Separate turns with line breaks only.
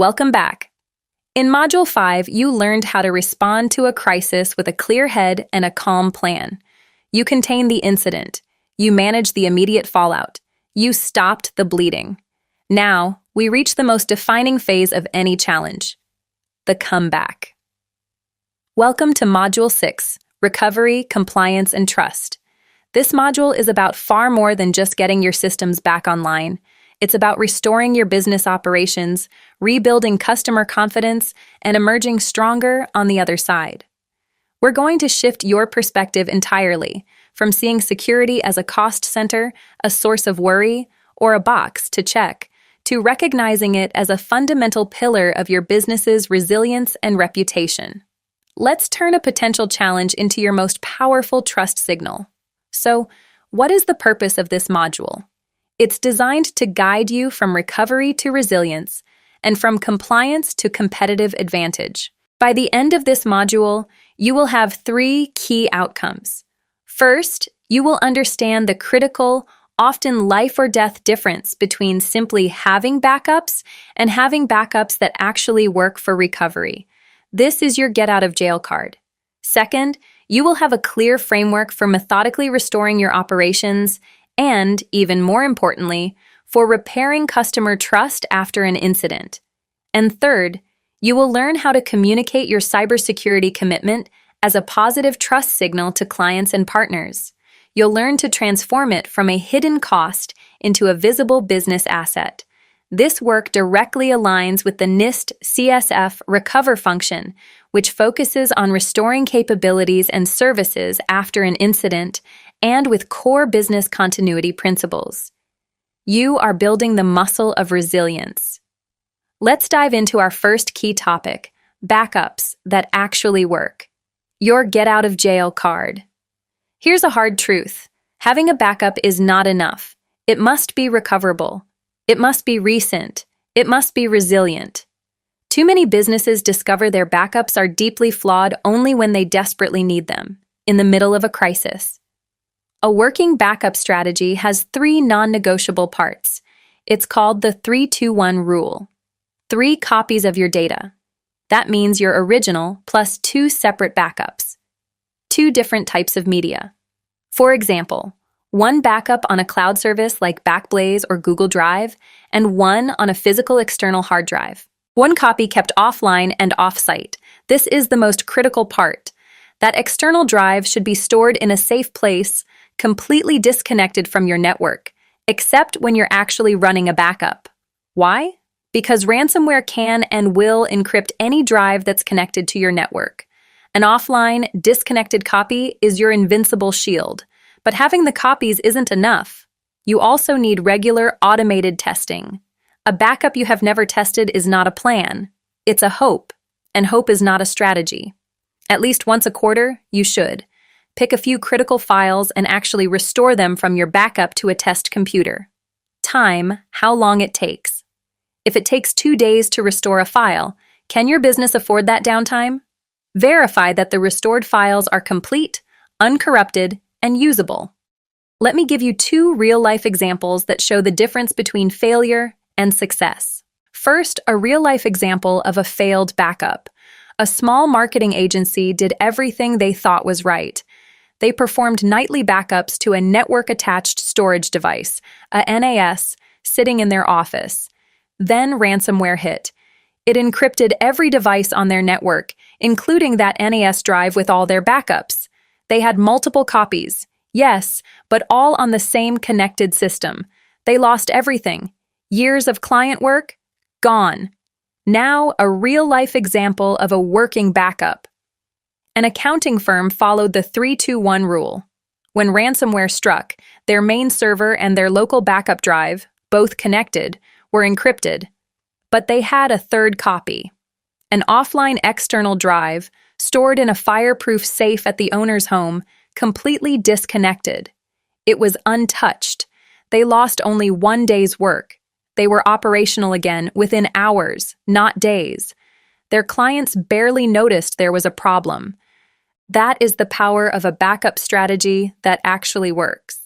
Welcome back. In Module 5, you learned how to respond to a crisis with a clear head and a calm plan. You contained the incident. You managed the immediate fallout. You stopped the bleeding. Now, we reach the most defining phase of any challenge, the comeback. Welcome to Module 6, Recovery, Compliance, and Trust. This module is about far more than just getting your systems back online. It's about restoring your business operations, rebuilding customer confidence, and emerging stronger on the other side. We're going to shift your perspective entirely, from seeing security as a cost center, a source of worry, or a box to check, to recognizing it as a fundamental pillar of your business's resilience and reputation. Let's turn a potential challenge into your most powerful trust signal. So, what is the purpose of this module? It's designed to guide you from recovery to resilience and from compliance to competitive advantage. By the end of this module, you will have 3 key outcomes. First, you will understand the critical, often life or death difference between simply having backups and having backups that actually work for recovery. This is your get out of jail card. Second, you will have a clear framework for methodically restoring your operations and, even more importantly, for repairing customer trust after an incident. And third, you will learn how to communicate your cybersecurity commitment as a positive trust signal to clients and partners. You'll learn to transform it from a hidden cost into a visible business asset. This work directly aligns with the NIST CSF Recover function, which focuses on restoring capabilities and services after an incident and with core business continuity principles. You are building the muscle of resilience. Let's dive into our first key topic, backups that actually work. Your get out of jail card. Here's a hard truth. Having a backup is not enough. It must be recoverable. It must be recent. It must be resilient. Too many businesses discover their backups are deeply flawed only when they desperately need them, in the middle of a crisis. A working backup strategy has 3 non-negotiable parts. It's called the 3-2-1 rule. 3 copies of your data. That means your original plus 2 separate backups. 2 different types of media. For example, 1 backup on a cloud service like Backblaze or Google Drive, and 1 on a physical external hard drive. 1 copy kept offline and off-site. This is the most critical part. That external drive should be stored in a safe place, completely disconnected from your network, except when you're actually running a backup. Why? Because ransomware can and will encrypt any drive that's connected to your network. An offline, disconnected copy is your invincible shield. But having the copies isn't enough. You also need regular, automated testing. A backup you have never tested is not a plan. It's a hope, and hope is not a strategy. At least once a quarter, you should. Pick a few critical files and actually restore them from your backup to a test computer. Time, how long it takes. If it takes 2 days to restore a file, can your business afford that downtime? Verify that the restored files are complete, uncorrupted, and usable. Let me give you 2 real-life examples that show the difference between failure and success. First, a real-life example of a failed backup. A small marketing agency did everything they thought was right. They performed nightly backups to a network-attached storage device, a NAS, sitting in their office. Then ransomware hit. It encrypted every device on their network, including that NAS drive with all their backups. They had multiple copies, yes, but all on the same connected system. They lost everything. Years of client work? Gone. Now, a real-life example of a working backup. An accounting firm followed the 3-2-1 rule. When ransomware struck, their main server and their local backup drive, both connected, were encrypted. But they had a 3rd copy. An offline external drive, stored in a fireproof safe at the owner's home, completely disconnected. It was untouched. They lost only 1 day's work. They were operational again within hours, not days. Their clients barely noticed there was a problem. That is the power of a backup strategy that actually works.